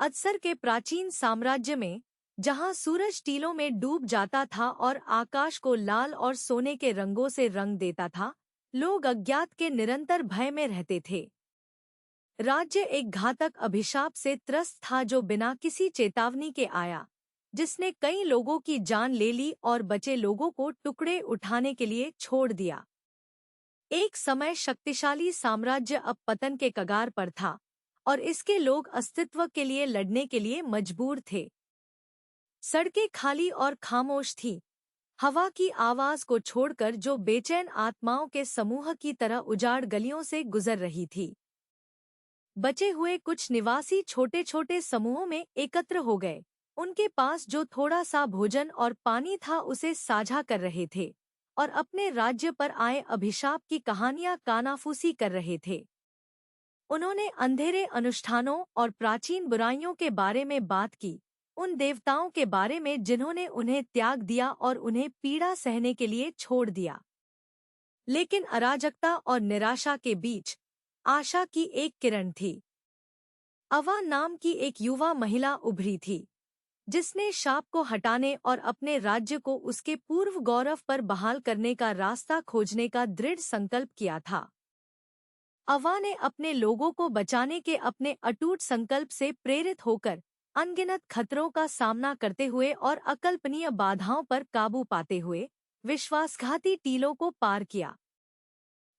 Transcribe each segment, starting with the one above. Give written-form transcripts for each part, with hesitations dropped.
अत्सर के प्राचीन साम्राज्य में, जहां सूरज टीलों में डूब जाता था और आकाश को लाल और सोने के रंगों से रंग देता था, लोग अज्ञात के निरंतर भय में रहते थे। राज्य एक घातक अभिशाप से त्रस्त था जो बिना किसी चेतावनी के आया, जिसने कई लोगों की जान ले ली और बचे लोगों को टुकड़े उठाने के लिए छोड़ दिया। एक समय शक्तिशाली साम्राज्य अब पतन के कगार पर था और इसके लोग अस्तित्व के लिए लड़ने के लिए मजबूर थे। सड़कें खाली और खामोश थीं, हवा की आवाज को छोड़कर जो बेचैन आत्माओं के समूह की तरह उजाड़ गलियों से गुजर रही थी। बचे हुए कुछ निवासी छोटे छोटे समूहों में एकत्र हो गए। उनके पास जो थोड़ा सा भोजन और पानी था उसे साझा कर रहे थे और अपने राज्य पर आए अभिशाप की कहानियां कानाफूसी कर रहे थे। उन्होंने अंधेरे अनुष्ठानों और प्राचीन बुराइयों के बारे में बात की, उन देवताओं के बारे में जिन्होंने उन्हें त्याग दिया और उन्हें पीड़ा सहने के लिए छोड़ दिया। लेकिन अराजकता और निराशा के बीच आशा की एक किरण थी। अवा नाम की एक युवा महिला उभरी थी, जिसने शाप को हटाने और अपने राज्य को उसके पूर्व गौरव पर बहाल करने का रास्ता खोजने का दृढ़ संकल्प किया था। अवा ने अपने लोगों को बचाने के अपने अटूट संकल्प से प्रेरित होकर अनगिनत खतरों का सामना करते हुए और अकल्पनीय बाधाओं पर काबू पाते हुए विश्वासघाती टीलों को पार किया।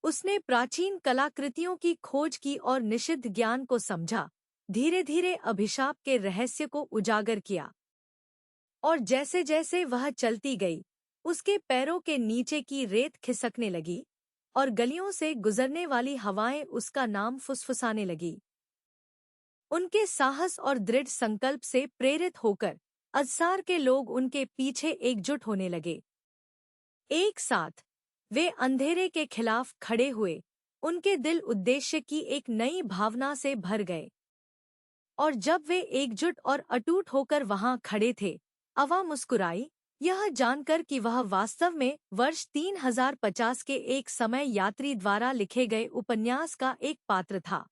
उसने प्राचीन कलाकृतियों की खोज की और निषिद्ध ज्ञान को समझा, धीरे धीरे अभिशाप के रहस्य को उजागर किया। और जैसे जैसे वह चलती गई, उसके पैरों के नीचे की रेत खिसकने लगी और गलियों से गुजरने वाली हवाएं उसका नाम फुसफुसाने लगी। उनके साहस और दृढ़ संकल्प से प्रेरित होकर अज़सार के लोग उनके पीछे एकजुट होने लगे। एक साथ वे अंधेरे के खिलाफ खड़े हुए, उनके दिल उद्देश्य की एक नई भावना से भर गए। और जब वे एकजुट और अटूट होकर वहां खड़े थे, अवा मुस्कुराई, यह जानकर कि वह वास्तव में वर्ष 3050 के एक समय यात्री द्वारा लिखे गए उपन्यास का एक पात्र था।